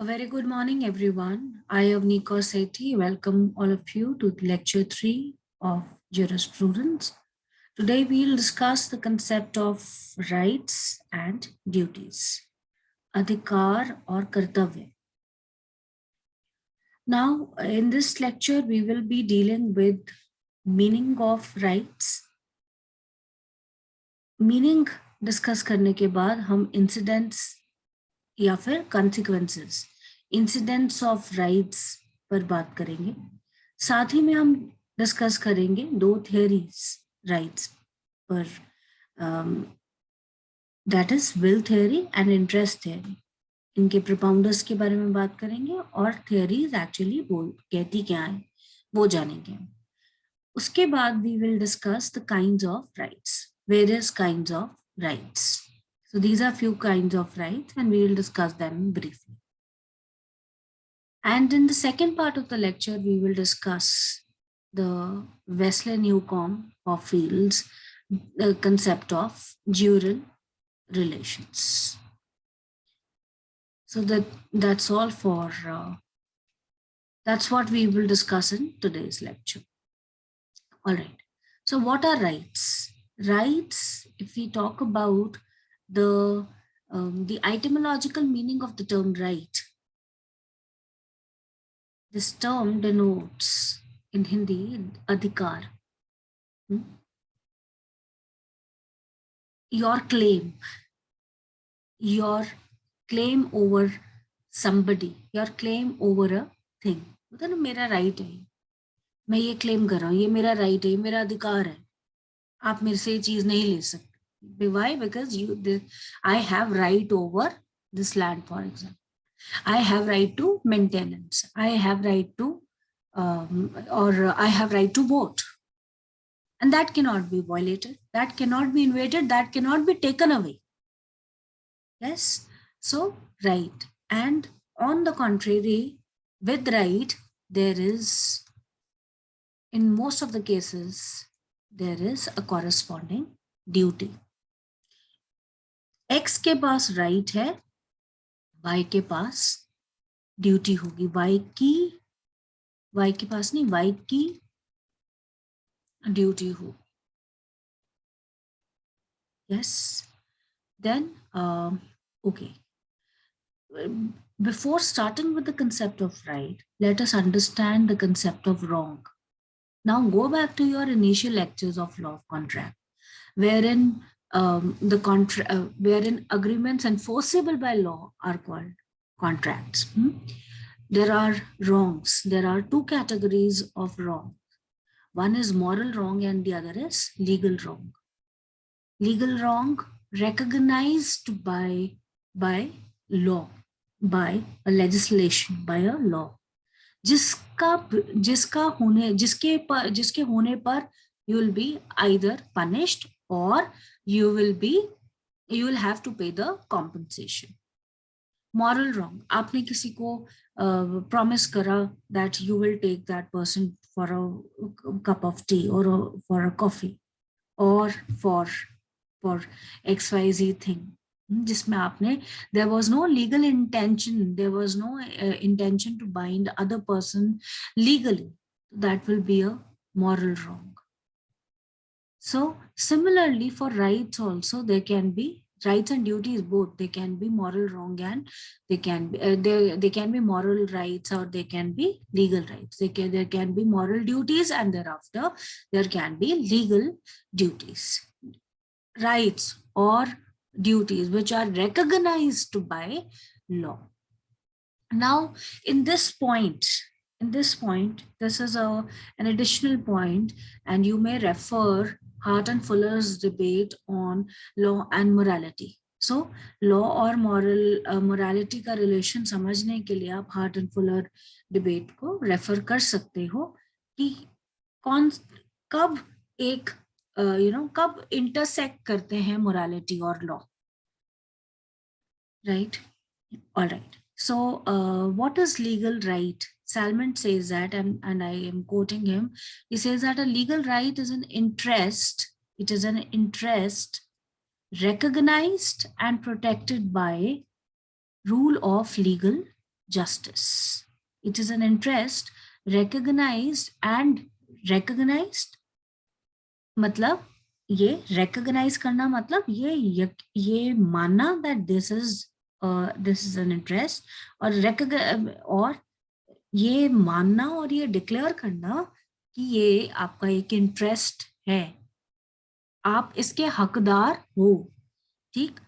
A very good morning, everyone. I, Avneek Sethi, welcome all of you to lecture 3 of jurisprudence. Today, we'll discuss the concept of rights and duties, adhikar or kartavya. Now, in this lecture, we will be dealing with meaning of rights. Meaning discuss करने के बाद हम incidents या फिर consequences, incidents of rights पर बात करेंगे. साथ ही में हम डिस्कस करेंगे 2 theories rights पर, that is will theory and interest theory. इनके propounders के बारे में बात करेंगे और theories actually कहती क्या है वो जानेंगे. उसके बाद we will discuss the kinds of rights, various kinds of rights. So these are few kinds of rights and we will discuss them briefly. And in the second part of the lecture, we will discuss the Wesley-Newcomb of Field's the concept of dual relations. So that's all for, that's what we will discuss in today's lecture. All right. So what are rights? Rights, if we talk about the etymological meaning of the term right, this term denotes in Hindi adhikar, your claim over somebody, your claim over a thing. मतलब मेरा right है, मैं ये claim कर रहा हूँ, ये मेरा right है, ये मेरा अधिकार है, आप मेरे से ये चीज नहीं ले सकते. Why? Because I have right over this land, for example. I have right to maintenance. I have right to, I have right to vote. And that cannot be violated. That cannot be invaded. That cannot be taken away. Yes. So, right. And on the contrary, with right, there is, in most of the cases, there is a corresponding duty. X के पास right है, Y के पास duty होगी. Y के पास नहीं, Y की duty हो. Yes. Then, okay. Before starting with the concept of right, let us understand the concept of wrong. Now go back to your initial lectures of law of contract, wherein wherein agreements enforceable by law are called contracts. There are wrongs. There are 2 categories of wrong. One is moral wrong and the other is legal wrong. Legal wrong recognized by law, by a legislation, by a law. जिसके होने पर you will be either punished or you will have to pay the compensation. Moral wrong, आपने किसी को promise करा that you will take that person for a cup of tea or for a coffee or for XYZ thing, जिसमें आपने, there was no legal intention, there was no intention to bind other person legally. That will be a moral wrong. So similarly for rights also, there can be rights and duties both. They can be moral wrong and they can be they can be moral rights or they can be legal rights. There can be moral duties and thereafter there can be legal duties. Rights or duties which are recognized by law. Now in this point, this is an additional point, and you may refer Hart and Fuller's debate on law and morality. So law और morality का relation समझने के लिए आप Hart and Fuller debate को refer कर सकते हो कि कब एक कब intersect करते हैं morality और law, right? All right. So what is legal right? Salmon says that, and I am quoting him. He says that a legal right is an interest. It is an interest recognized and protected by rule of legal justice. It is an interest recognized and recognized, मतलब ये recognize करना मतलब ये मानना that this is an interest, और ये मानना और ये डिक्लेयर करना कि ये आपका एक इंटरेस्ट है, आप इसके हकदार हो, ठीक,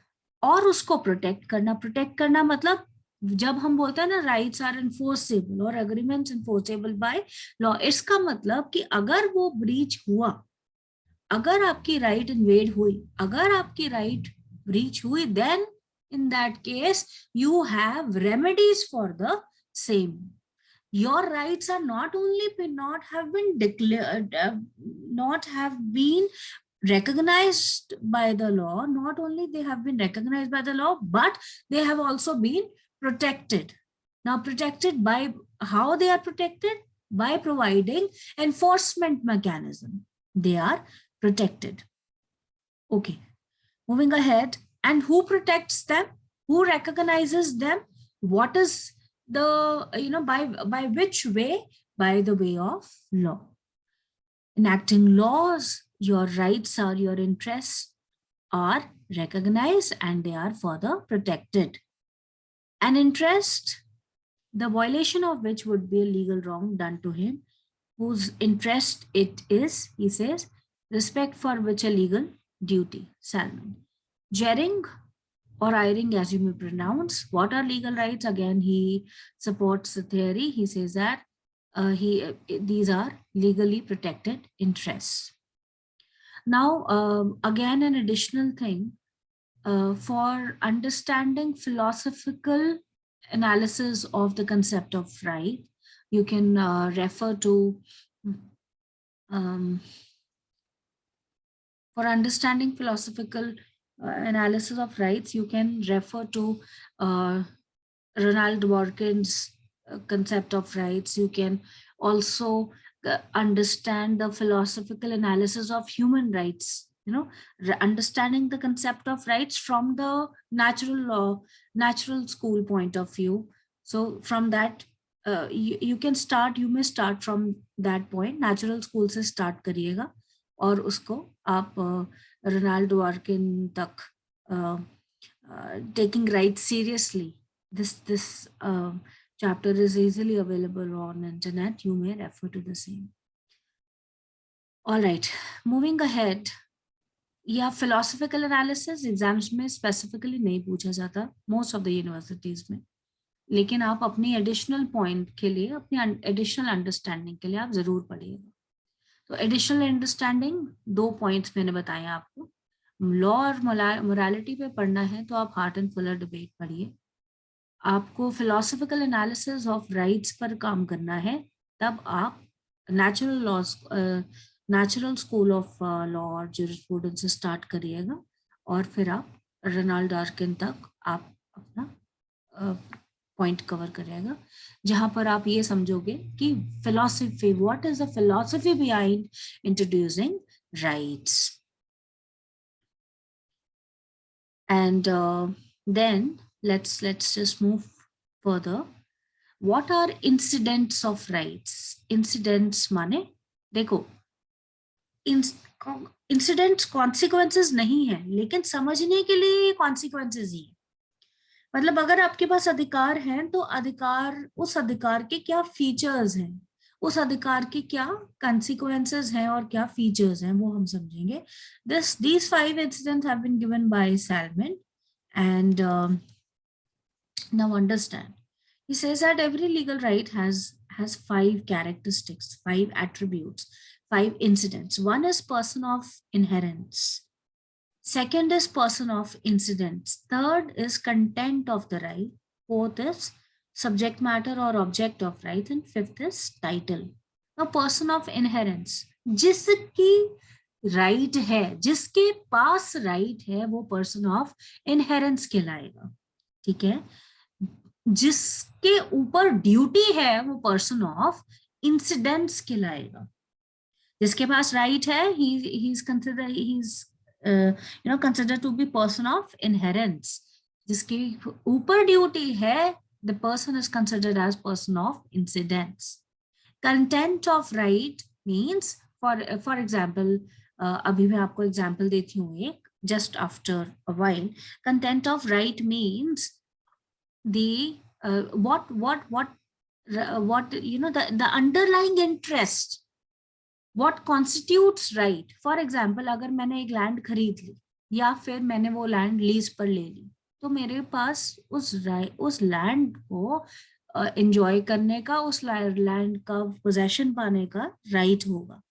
और उसको प्रोटेक्ट करना मतलब जब हम बोलते हैं ना राइट्स आर इन्फोर्सेबल और एग्रीमेंट्स इन्फोर्सेबल बाय लॉ, इसका मतलब कि अगर वो ब्रीच हुआ, अगर आपकी राइट इन्वेड हुई, अगर आपकी राइट ब्रीच हुई, then in that case you have remedies for the same. Your rights are not have been declared, not have been recognized by the law, not only they have been recognized by the law, but they have also been protected. Now protected by how they are protected? By providing enforcement mechanism, they are protected. Okay, moving ahead. And who protects them? Who recognizes them? What is the, by which way? By the way of law. Enacting laws, your rights or your interests are recognized and they are further protected. An interest, the violation of which would be a legal wrong done to him, whose interest it is, he says, respect for which a legal duty. Salmon. Jering or iring, as you may pronounce. What are legal rights? Again, he supports the theory. He says that these are legally protected interests. Now, again, an additional thing, for understanding philosophical analysis of the concept of right, you can refer to for understanding philosophical analysis of rights, you can refer to Ronald Dworkin's concept of rights. You can also understand the philosophical analysis of human rights, understanding the concept of rights from the natural school point of view. So from that, you may start from that point. Natural school से start करिएगा और उसको आप Ronald डवर्किन तक, taking rights seriously. This chapter is easily available on internet. You may refer to the same. All right, moving ahead. या philosophical analysis exams में specifically नहीं पूछा जाता मोस्ट ऑफ द यूनिवर्सिटीज में, लेकिन आप अपनी एडिशनल पॉइंट के लिए, अपनी एडिशनल अंडरस्टैंडिंग के लिए आप जरूर पढ़िएगा. तो एडिशनल अंडरस्टैंडिंग 2 पॉइंट्स मैंने बताए आपको. लॉ और मोरालिटी पे पढ़ना है तो आप हार्ट एंड फुलर डिबेट पढ़िए. आपको फिलोसफिकल एनालिसिस ऑफ राइट्स पर काम करना है, तब आप नेचुरल स्कूल ऑफ लॉ और ज्यूरिस्प्रूडेंस से स्टार्ट करिएगा और फिर आप रोनाल्ड डार्किन तक आप अपना पॉइंट कवर करेगा, जहां पर आप ये समझोगे कि philosophy, what is the philosophy behind introducing rights. And then let's just move further. What are incidents of rights? Incidents माने, देखो, इंसिडेंट्स कॉन्सिक्वेंसेस नहीं है, लेकिन समझने के लिए कॉन्सिक्वेंसेस ही है. मतलब अगर आपके पास अधिकार हैं तो उस अधिकार के क्या फीचर्स हैं, उस अधिकार के क्या consequences हैं और क्या फीचर्स हैं, वो हम समझेंगे. These 5 incidents have been given by Salmon, and now understand. He says that every legal right has 5 characteristics, 5 attributes, 5 incidents. One is person of inherence. Second is person of incidents. Third is content of the right. Fourth is subject matter or object of right. And fifth is title. Now, person of inherence, जिसकी right है, जिसके पास right है, वो person of inherence कहलाएगा. ठीक है. जिसके ऊपर ड्यूटी है वो पर्सन ऑफ इंसिडेंट्स कहलाएगा. जिसके पास राइट है, he is considered to be person of inherence. जिसके ऊपर ड्यूटी है the person is considered as person of incidence. Content of right means, for example, अभी मैं आपको example देती हूँ एक, just after a while. Content of right means the what the underlying interest, what constitutes right. For example, अगर मैंने एक land खरीद ली या फिर मैंने वो लैंड लीज पर ले ली, तो मेरे पास उस लैंड को एंजॉय करने का, उस लैंड का पोजेशन पाने का राइट होगा,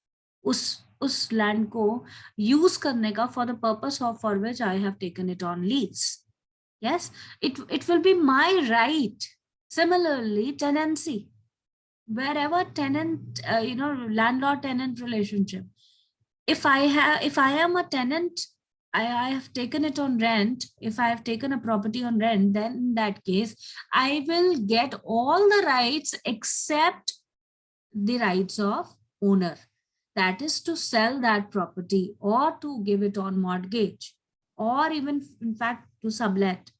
उस लैंड को यूज करने का, for the purpose of for which I have taken it on lease. Yes, it will be my right. Similarly, tenancy, wherever tenant, landlord tenant relationship. If I am a tenant, I have taken it on rent. If I have taken a property on rent, then in that case, I will get all the rights except the rights of owner. That is to sell that property or to give it on mortgage, or even in fact to sublet.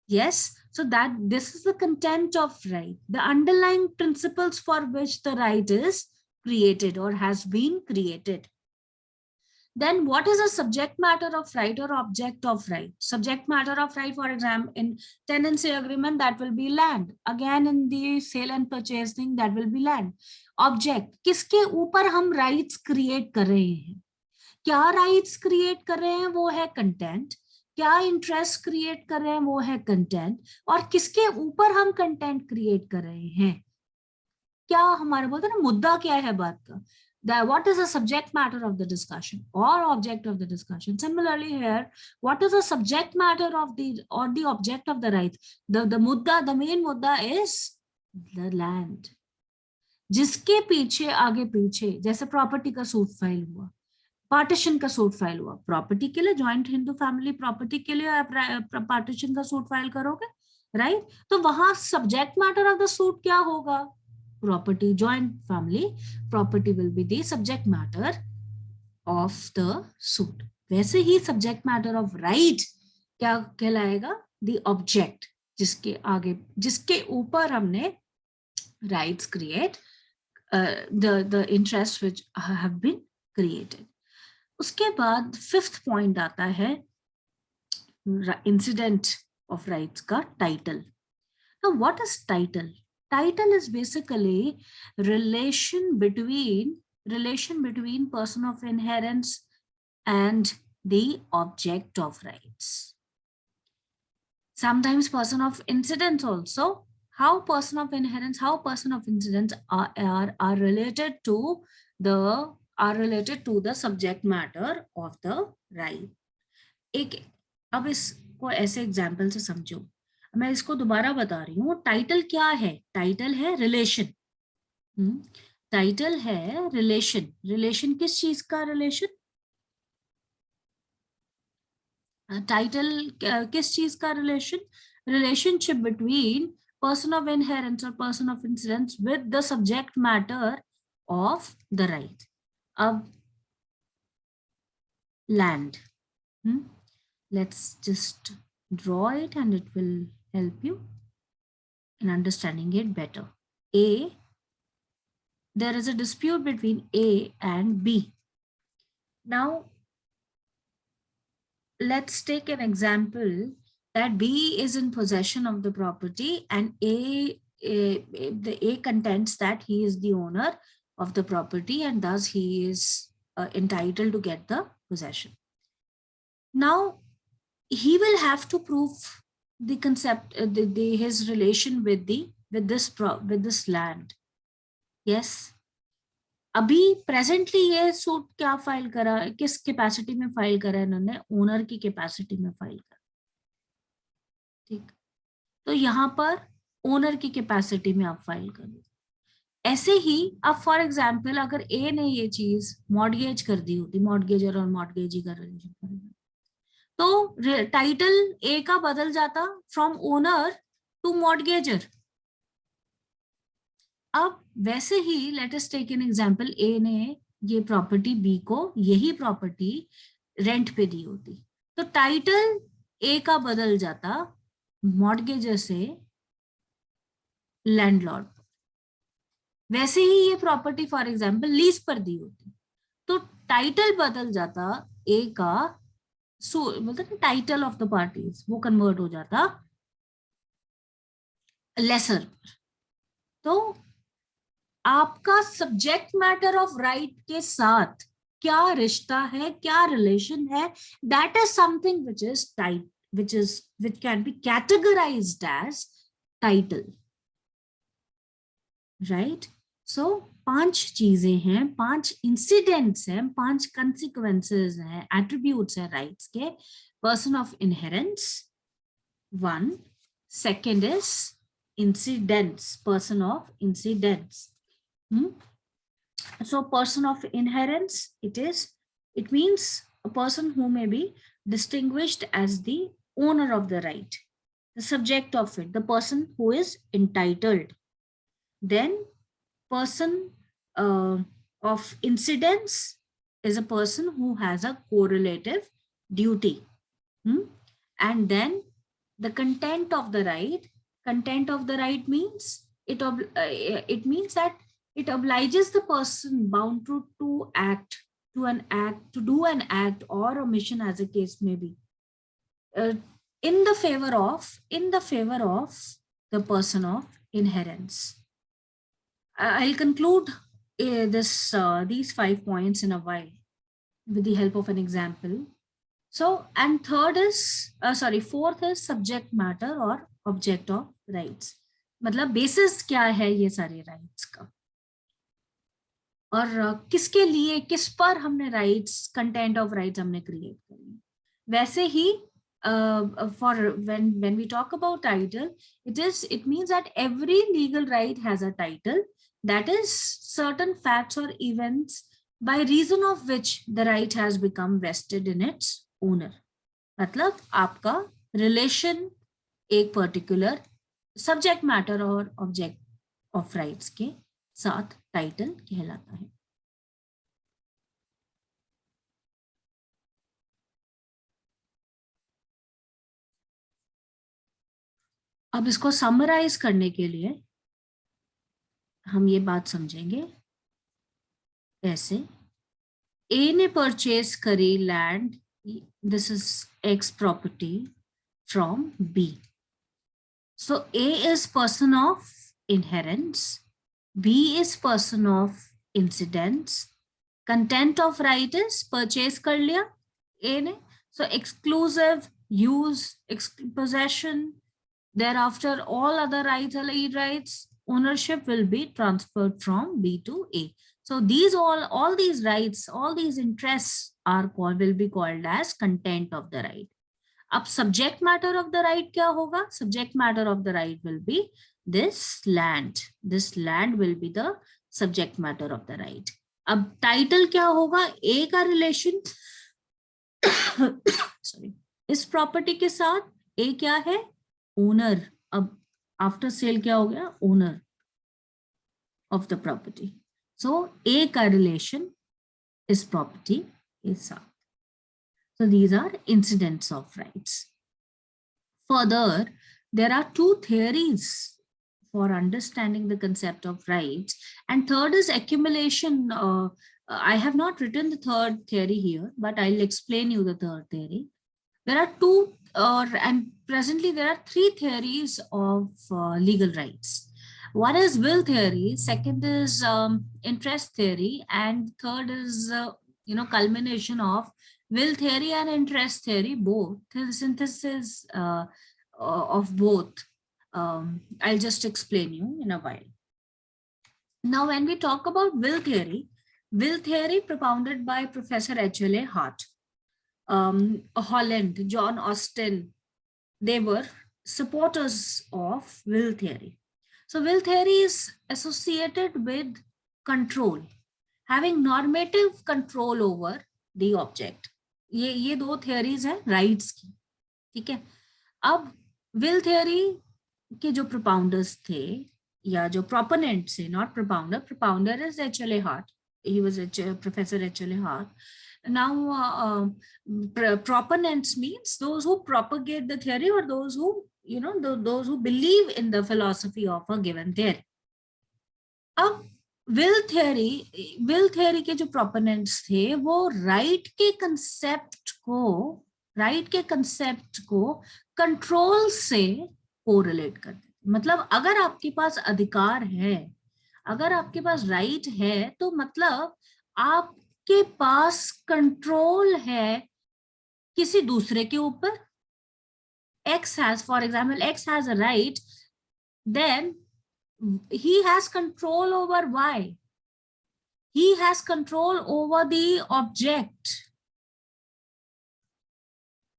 Yes, so that this is the content of right, the underlying principles for which the right is created or has been created. Then what is a subject matter of right or object of right? Subject matter of right, for example, in tenancy agreement, that will be land. Again, in the sale and purchase thing, that will be land. Object, किसके ऊपर हम rights create कर रहे हैं? क्या rights create कर रहे हैं? वो है content. क्या इंटरेस्ट क्रिएट कर रहे हैं? वो है कंटेंट. और किसके ऊपर हम कंटेंट क्रिएट कर रहे हैं? क्या हमारा बोलते हैं ना, मुद्दा क्या है बात का? What is the subject matter of the discussion or object of the discussion? Similarly here, what is the subject matter of the or the object of the right? The mudda, the main mudda is the land. जिसके पीछे आगे पीछे, जैसे property का suit file हुआ, partition का suit file हुआ, property के लिए, जॉइंट हिंदू फैमिली प्रॉपर्टी के लिए आप पार्टीशन का सूट फाइल करोगे, राइट? तो वहां subject matter of the suit क्या होगा? Property, joint family property will be the subject matter of the suit. वैसे ही सब्जेक्ट मैटर ऑफ राइट क्या कहलाएगा? द ऑब्जेक्ट, जिसके आगे, जिसके ऊपर हमने rights create, the interest which have been created. उसके बाद फिफ्थ पॉइंट आता है इंसिडेंट ऑफ राइट्स का title. Now what is title? Title is basically relation between person of inheritance and the object of rights. Sometimes person of incidence also. How person of inheritance, how person of incidence are related to the subject matter of the right. एक, अब इसको ऐसे example से समझो, मैं इसको दोबारा बता रही हूँ. टाइटल क्या है? टाइटल है रिलेशन. टाइटल है रिलेशन. रिलेशन किस चीज का रिलेशन? टाइटल किस चीज का relation? Relationship between person of inherence और person of incidence with the subject matter of the right. अब land, let's just draw it and it will help you in understanding it better. There is a dispute between A and B. Now let's take an example that B is in possession of the property and the A contends that he is the owner of the property and thus he is entitled to get the possession. Now he will have to prove the concept, his relation with this land. Yes. अभी presently ये suit क्या file करा, किस capacity में file करा है इन्होंने? Owner की कैपेसिटी में फाइल करा. ठीक, तो यहाँ पर ओनर की कैपेसिटी में आप फाइल करो. ऐसे ही अब फॉर एग्जांपल अगर ए ने ये चीज मॉर्गेज कर दी होती, मॉर्गेजर और मॉर्गेजी का रिलेशन, तो टाइटल ए का बदल जाता फ्रॉम ओनर टू मॉर्गेजर. अब वैसे ही let us take an example, A ने ये प्रॉपर्टी बी को, यही प्रॉपर्टी रेंट पे दी होती, तो टाइटल ए का बदल जाता मॉर्गेजर से लैंडलॉर्ड। वैसे ही ये प्रॉपर्टी फॉर एग्जांपल लीज पर दी होती तो टाइटल बदल जाता, ए का मतलब टाइटल ऑफ द पार्टीज वो कन्वर्ट हो जाता लेसर। तो आपका सब्जेक्ट मैटर ऑफ राइट के साथ क्या रिश्ता है, क्या रिलेशन है, that is something which is tight, which can be categorized as title, right? So 5 चीजें हैं, 5 इंसिडेंट्स हैं, 5 कंसिक्वेंसेस हैं, एट्रीब्यूट्स हैं राइट्स के। Person of inherence 1, second is incidents, person of incidents. So person of inherence, it means a person who may be distinguished as the owner of the right, the subject of it, the person who is entitled. Then person of incidence is a person who has a correlative duty. And then the content of the right means it means that it obliges the person bound to do an act or omission as a case may be, in the favor of the person of inherence. I'll conclude these 5 points in a while with the help of an example. So, and fourth is subject matter or object of rights. मतलब basis क्या है ये सारे rights का, और किसके लिए, किस पर हमने राइट्स, कंटेंट ऑफ राइट्स हमने क्रिएट करी। वैसे ही for when we talk about title, it means that every legal right has a title, that is certain facts or events by reason of which the right has become vested in its owner। मतलब आपका relation एक particular subject matter और object of rights के साथ title कहलाता है। अब इसको समराइज करने के लिए हम ये बात समझेंगे ऐसे, ए ने परचेज करी land, this is X property from B. So A is person of inherence, B is person of incidents, content of right is purchase कर लिया ए ने, so exclusive use, possession, thereafter all other rights, allied rights, ownership will be transferred from B to A. So these all these rights, all these interests will be called as content of the right. अब subject matter of the right क्या होगा? Subject matter of the right will be this land. This land will be the subject matter of the right. अब title क्या होगा? A का relation sorry, इस property के साथ A क्या है? ओनर। अब आफ्टर सेल क्या हो गया? Owner of the property. So A का रिलेशन इस प्रॉपर्टी के साथ। So these are incidents of rights. Further, there are 2 theories for understanding the concept of rights, and third is accumulation. I have not written the third theory here, but I'll explain you the third theory. There are 2 and presently there are 3 theories of legal rights. One is will theory, second is interest theory, and third is culmination of will theory and interest theory, both the synthesis of both. I'll just explain you in a while. Now when we talk about will theory propounded by Professor H.L.A. Hart, Holland, John Austin, they were supporters of will theory. So will theory is associated with control, having normative control over the object. ये 2 theories हैं rights की, ठीक है। अब will theory के जो propounders थे या जो proponents थे, not propounder is H.L.A. Hart. He was Professor H.L.A. Hart. Now proponents means those who propagate the theory or those who those who believe in the philosophy of a given theory. अब will theory के जो proponents थे वो right के concept को control से correlate करते थे. मतलब अगर आपके पास अधिकार है, अगर आपके पास राइट है, तो मतलब आपके पास कंट्रोल है किसी दूसरे के ऊपर. for example, X has a right, then he has control over Y. He has control over the object.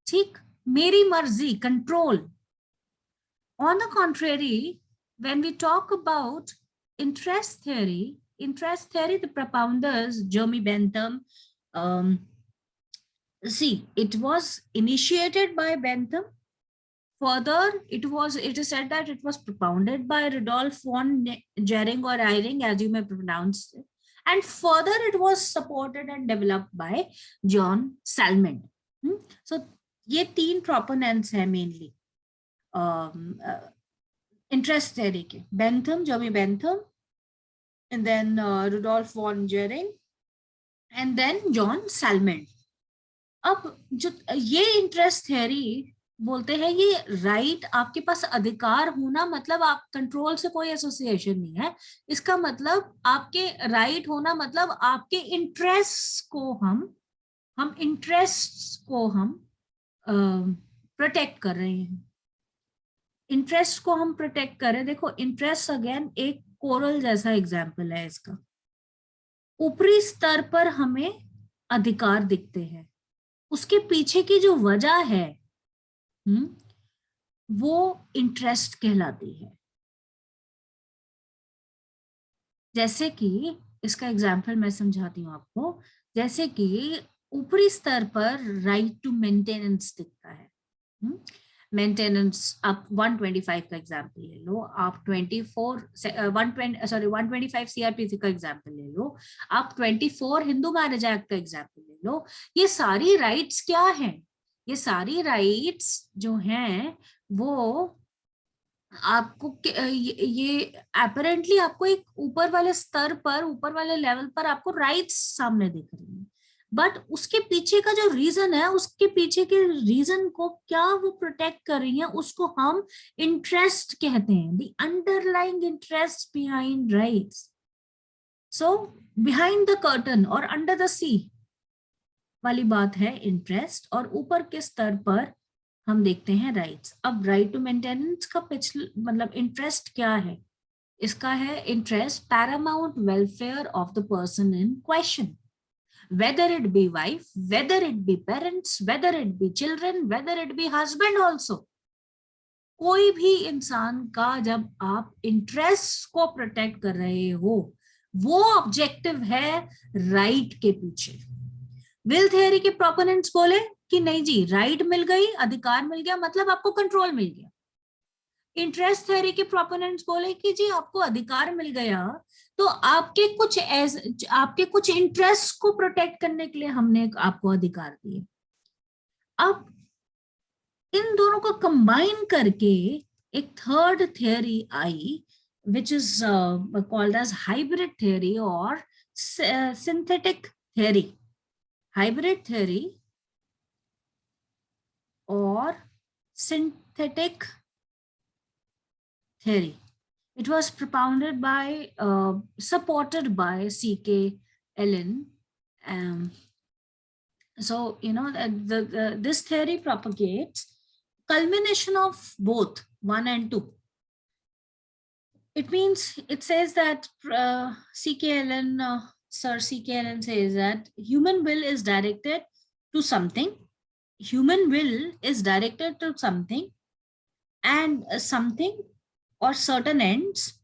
ठीक, मेरी मर्जी, control. On the contrary, when we talk about interest theory, the propounders, Jeremy Bentham, see, it was initiated by Bentham. Further, it is said that it was propounded by Rudolf von Jering or Eyring, as you may pronounce it. And further, it was supported and developed by John Salmond. So, ये तीन proponents हैं mainly. Interest theory के. Bentham, Jeremy Bentham, and then Rudolf von Jering, and then John Salmond. अब जो ये interest theory बोलते हैं, ये राइट आपके पास अधिकार होना मतलब आप कंट्रोल से कोई एसोसिएशन नहीं है. इसका मतलब आपके राइट होना मतलब आपके इंटरेस्ट को हम प्रोटेक्ट कर रहे हैं. इंटरेस्ट को हम प्रोटेक्ट कर रहे हैं. देखो, इंटरेस्ट अगेन एक कोरल जैसा एग्जाम्पल है इसका. ऊपरी स्तर पर हमें अधिकार दिखते हैं, उसके पीछे की जो वजह है वो इंटरेस्ट कहलाती है. जैसे कि इसका एग्जाम्पल मैं समझाती हूँ आपको. जैसे कि ऊपरी स्तर पर राइट टू मेंटेनेंस दिखता है. मेंटेनेंस, आप 125 का एग्जाम्पल ले लो, आप 125 सीआरपीसी का एग्जाम्पल ले लो, आप 24 हिंदू मैरिज एक्ट का एग्जाम्पल ले लो. ये सारी राइट्स क्या हैं? ये सारी राइट्स जो हैं वो आपको ये अपेरेंटली आपको एक ऊपर वाले स्तर पर, ऊपर वाले लेवल पर आपको राइट्स सामने दिख रही हैं. बट उसके पीछे का जो रीजन है, उसके पीछे के रीजन को क्या वो प्रोटेक्ट कर रही है, उसको हम इंटरेस्ट कहते हैं. The underlying interest behind rights. So behind the curtain और अंडर द सी वाली बात है इंटरेस्ट, और ऊपर के स्तर पर हम देखते हैं राइट्स. अब राइट टू मेंटेनेंस का मतलब इंटरेस्ट क्या है? इसका है interest Paramount welfare of the person in question, whether it be wife, whether it be parents, whether it be children, whether it be husband also. कोई भी इंसान का जब आप इंटरेस्ट को प्रोटेक्ट कर रहे हो, वो ऑब्जेक्टिव है राइट के पीछे. विल थियरी के प्रोपोनेंट्स बोले कि नहीं जी, राइट मिल गई, अधिकार मिल गया, मतलब आपको कंट्रोल मिल गया. इंटरेस्ट थ्योरी के प्रोपोनेंट्स बोले कि जी आपको अधिकार मिल गया, तो आपके कुछ इंटरेस्ट को प्रोटेक्ट करने के लिए हमने आपको अधिकार दिए. अब इन दोनों को कंबाइन करके एक थर्ड थ्योरी आई, which is called as hybrid theory और सिंथेटिक थ्योरी. हाइब्रिड थ्योरी और synthetic theory. It was propounded by, supported by C.K. Ellen. So, this theory propagates culmination of both 1 and 2. It means, it says that C.K. Ellen, Sir C.K. Ellen says that human will is directed to something. Human will is directed to something, and something or certain ends,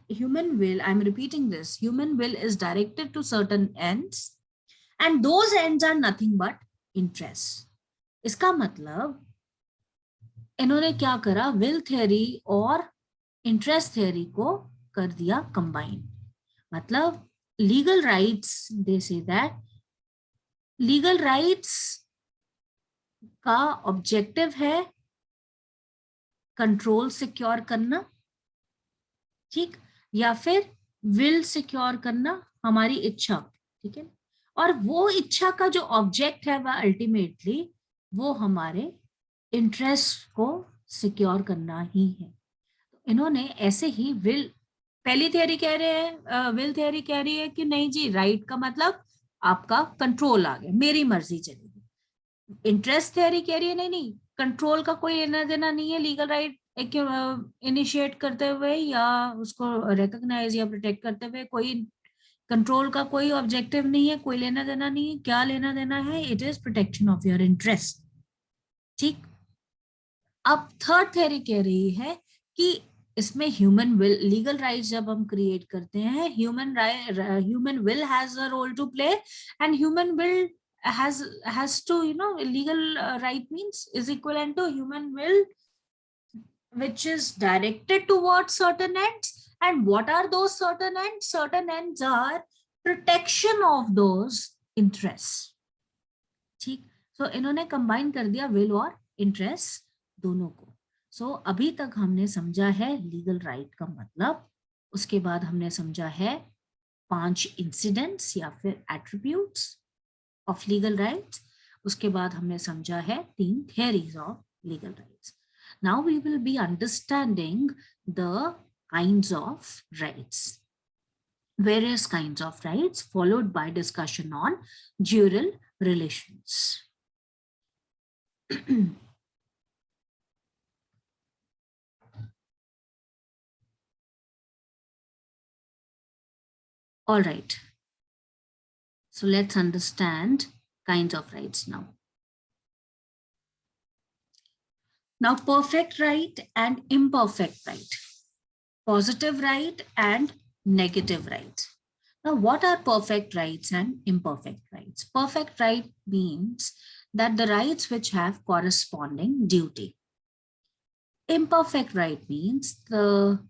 human will, I'm repeating this, human will is directed to certain ends, and those ends are nothing but interest. इसका मतलब इन्होंने क्या करा, will theory और interest theory को कर दिया combine. मतलब legal rights, they say that legal rights का ऑब्जेक्टिव है कंट्रोल सिक्योर करना, ठीक, या फिर विल सिक्योर करना, हमारी इच्छा, ठीक है। और वो इच्छा का जो ऑब्जेक्ट है वह अल्टीमेटली वो हमारे इंटरेस्ट को सिक्योर करना ही है। इन्होंने ऐसे ही विल, पहली थियरी कह रहे हैं, विल थियरी कह रही है कि नहीं जी, राइट का मतलब आपका कंट्रोल आ गया, मेरी मर्जी चलेगी। इंटरेस्ट थियरी कह रही है नहीं नहीं, कंट्रोल का कोई लेना देना नहीं है लीगल राइट इनिशिएट करते हुए या उसको रिकॉग्नाइज या प्रोटेक्ट करते हुए, कोई कंट्रोल का कोई ऑब्जेक्टिव नहीं है, कोई लेना देना नहीं है। क्या लेना देना है? It is protection of your interest, ठीक। अब थर्ड थ्योरी कह रही है कि इसमें ह्यूमन विल, लीगल राइट्स जब हम क्रिएट करते हैं, human will has a role to play, and human will has to, legal right means is equivalent to human will which is directed towards certain ends. And what are those certain ends? Certain ends are protection of those interests, ठीक। सो इन्होंने combine कर दिया will और interest दोनों को। सो अभी तक हमने समझा है लीगल राइट का मतलब, उसके बाद हमने समझा है 5 इंसिडेंट्स या फिर एट्रीब्यूट्स ऑफ लीगल राइट्स, उसके बाद हमने समझा है 3 theories of legal rights. Now we will be understanding the kinds of rights, various kinds of rights, followed by discussion on jural relations. All right. So let's understand kinds of rights now. Now, perfect right and imperfect right, positive right and negative right. Now, what are perfect rights and imperfect rights? Perfect right means that the rights which have corresponding duty. Imperfect right means the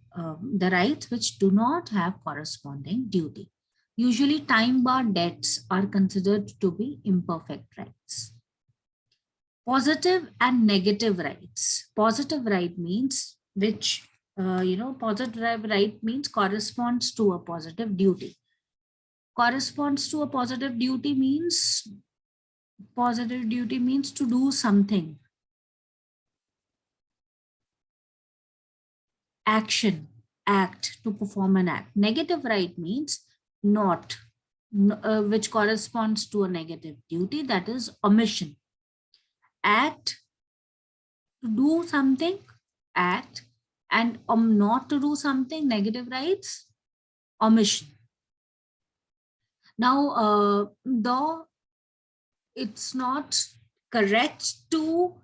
rights which do not have corresponding duty. Usually time-barred debts are considered to be imperfect rights. Positive and negative rights. Positive right means which, positive right means corresponds to a positive duty. Corresponds to a positive duty means to do something. Action, act, to perform an act. Negative right means not, which corresponds to a negative duty, that is omission. Act, to do something, act, and not to do something, negative rights, omission. Now, though it's not correct to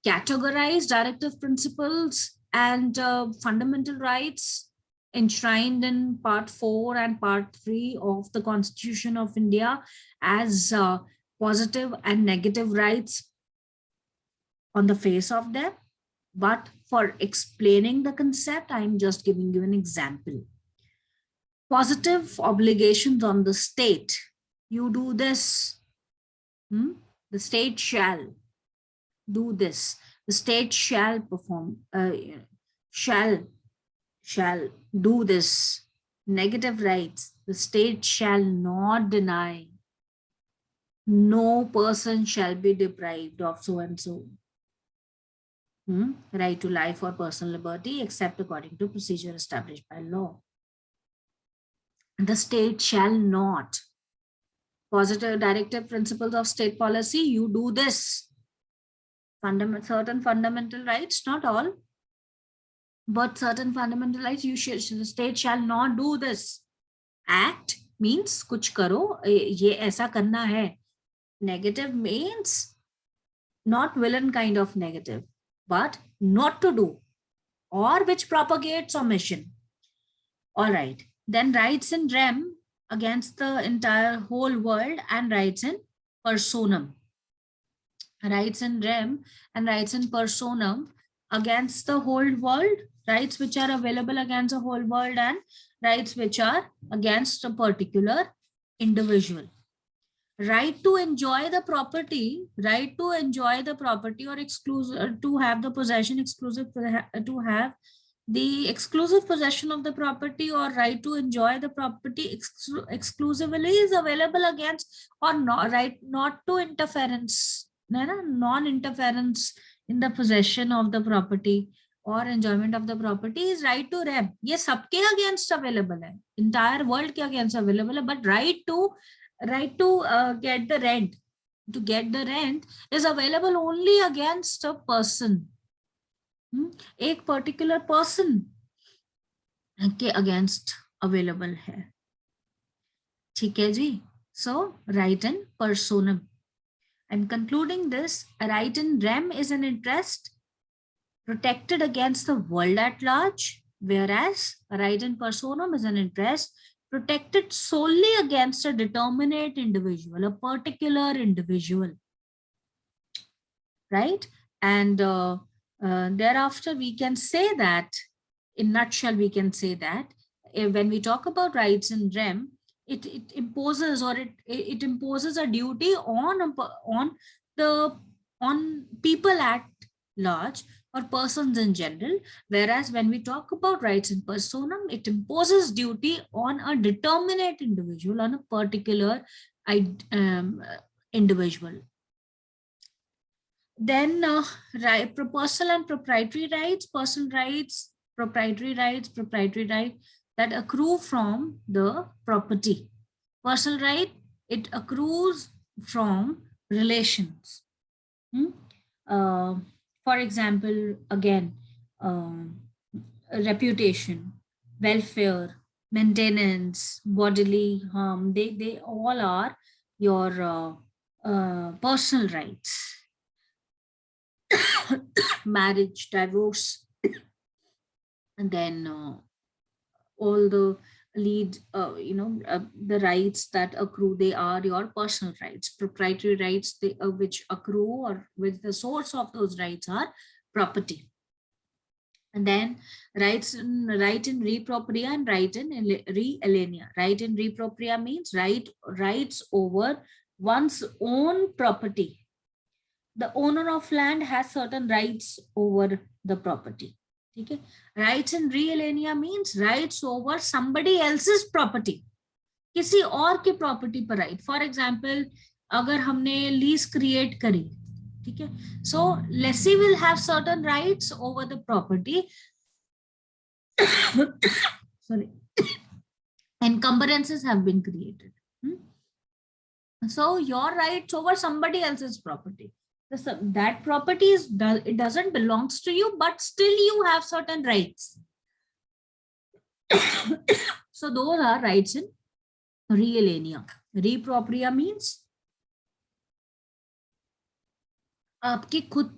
categorize directive principles and fundamental rights enshrined in part 4 and part 3 of the Constitution of India as positive and negative rights on the face of them. But for explaining the concept, I'm just giving you an example. Positive obligations on the state. You do this. The state shall do this. The state shall perform, shall do this. Negative rights. The state shall not deny. No person shall be deprived of so and so. Right to life or personal liberty except according to procedure established by law. The state shall not. Positive directive principles of state policy. You do this. Certain fundamental rights, not all, but certain fundamental rights, the state shall not do this. Act means kuch karo, ye aisa karna hai. Negative means not villain kind of negative, but not to do, or which propagates omission. All right. Then rights in rem, against the entire whole world, and rights in personam. Rights in rem and rights in personam, against the whole world, rights which are available against the whole world, and rights which are against a particular individual. right to enjoy the property, or exclusive to have the possession, to have the exclusive possession of the property, or right to enjoy the property exclusively is available against, or not, right not to interference, non-interference in the possession of the property or enjoyment of the property is right to rem. ये सबके against available है, entire world के against available है, but right to get the rent, is available only against a person, एक particular person के against available है, ठीक है जी. So right in personam. I'm concluding this. A right in rem is an interest protected against the world at large, whereas a right in personam is an interest protected solely against a determinate individual, a particular individual, right? And thereafter, we can say that, in nutshell, we can say that when we talk about rights in rem, it imposes, or it imposes a duty on people at large or persons in general, whereas when we talk about rights in personam, it imposes duty on a determinate individual, on a particular individual. Then personal and proprietary rights, personal rights, proprietary right that accrue from the property. Personal right, it accrues from relations. For example, again, reputation, welfare, maintenance, bodily harm, they all are your personal rights. Marriage, divorce, and then all the the rights that accrue, they are your personal rights. Proprietary rights, they which accrue, or which the source of those rights are property. And then right in re propria and right in re alienea. Right in re propria means rights over one's own property. The owner of land has certain rights over the property. Okay. Rights in re alienea means rights over somebody else's property. किसी और के property पर right. For example, अगर हमने lease create करी, ठीक है, so lessee will have certain rights over the property. Sorry, encumbrances have been created. So your rights over somebody else's property. That property it doesn't belongs to you, but still you have certain rights. So those are rights in re alienea. Re propria means आपकी खुद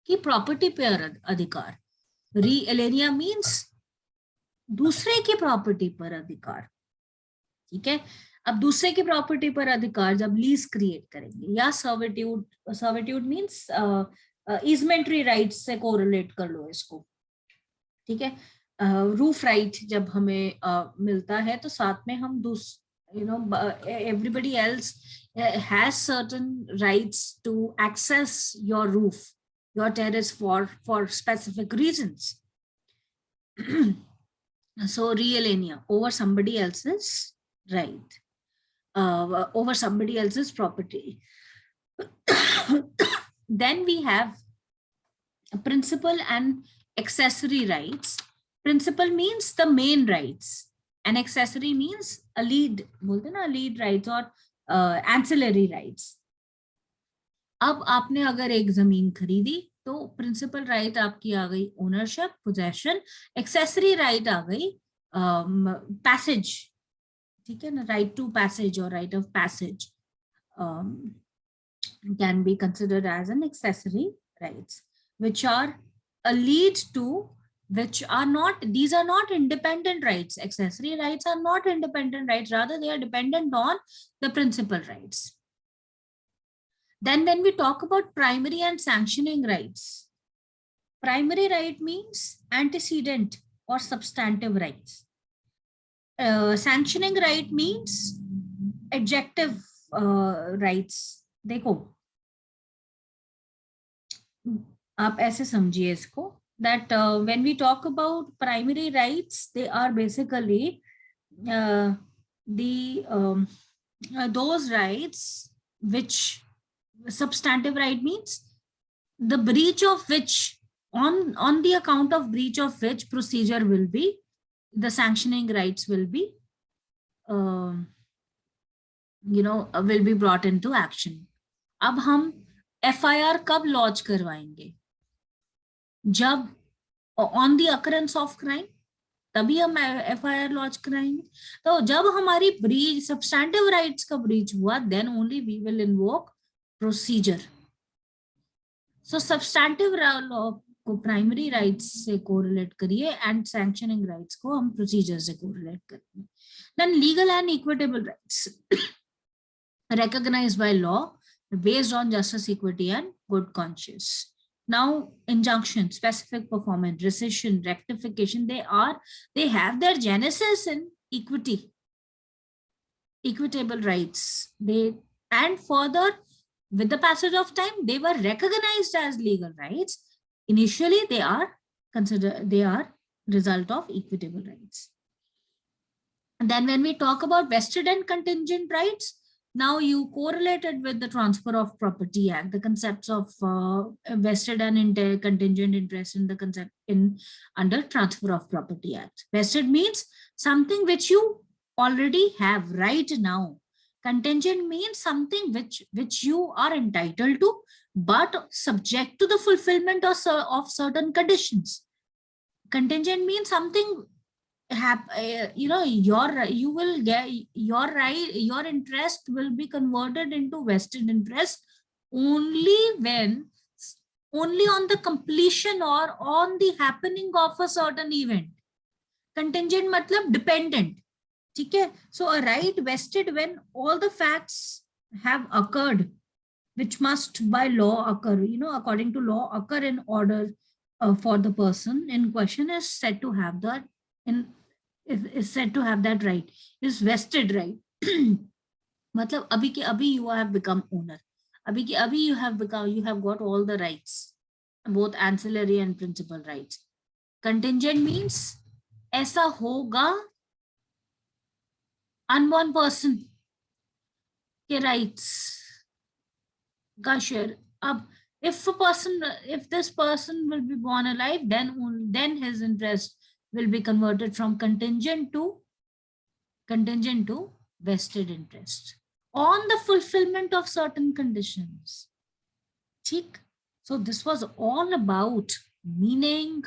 की property पे अधिकार. री Alenia means दूसरे की property पर अधिकार. ठीक है, अब दूसरे की प्रॉपर्टी पर अधिकार जब लीज क्रिएट करेंगे, या सर्विट्यूड मीन्स ईजमेंटरी राइट्स से कोरिलेट कर लो इसको. ठीक है, रूफ राइट जब हमें मिलता है तो साथ में हम everybody else has certain rights to access your roof, your terrace for specific reasons. So re alienea, over somebody else's right, over somebody else's property. Then we have principal and accessory rights. Principal means the main rights, and accessory means a lead, बोलते ना, lead rights और ancillary rights. अब आपने अगर एक जमीन खरीदी तो प्रिंसिपल राइट आपकी आ गई ओनरशिप, पोजेशन. एक्सेसरी राइट आ गई पैसेज. ठीक है ना, राइट टू पैसेज और right of passage can be considered as an accessory rights, which are a lead to, which are not, these are not independent rights. Accessory rights are not independent rights, rather they are dependent on the principal rights. Then when we talk about primary and sanctioning rights, primary right means antecedent or substantive rights. Sanctioning right means adjective rights, देखो आप ऐसे समझिए इसको, that when we talk about primary rights, they are basically the those rights which substantive right means the breach of which, on the account of breach of which procedure will be, the sanctioning rights will be will be brought into action. अब हम FIR कब launch करवाएंगे? जब on the occurrence of crime, तभी हम FIR launch कराएंगे. तो जब हमारी ब्रीच, सब्सटैंटिव राइट्स का ब्रीच हुआ, then only we will invoke procedure. So substantive law को प्राइमरी राइट्स से कोरिलेट करिए एंड सैंक्शनिंग राइट्स को हम प्रोसीजर से कोरिलेट करेंगे. Then legal and equitable rights recognized by law based on justice, equity, and good conscience. Now, injunction, specific performance, rescission, rectification, they have their genesis in equity, equitable rights. And further, with the passage of time, they were recognized as legal rights. Initially, they are result of equitable rights. And then when we talk about vested and contingent rights, now you correlated with the Transfer of Property Act, the concepts of vested and contingent interest in the concept under Transfer of Property Act. Vested means something which you already have right now. Contingent means something which you are entitled to, but subject to the fulfillment of certain conditions. Contingent means something you will get your right, your interest will be converted into vested interest only on the completion or on the happening of a certain event. Contingent matlab dependent. Okay? So a right vested when all the facts have occurred which must by law occur, according to law occur in order for the person in question is said to have that is said to have that right, is vested right. मतलब अभी के अभी you have become owner, अभी के अभी you have got all the rights, both ancillary and principal rights. Contingent means ऐसा होगा unborn person के rights का share. अब if this person will be born alive, then his interest will be converted from contingent to vested interest on the fulfillment of certain conditions. So this was all about meaning,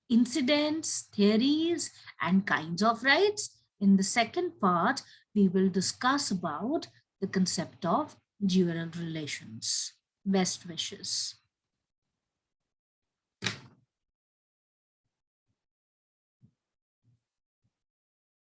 incidents, theories, and kinds of rights. In the second part, we will discuss about the concept of dual relations. Best wishes.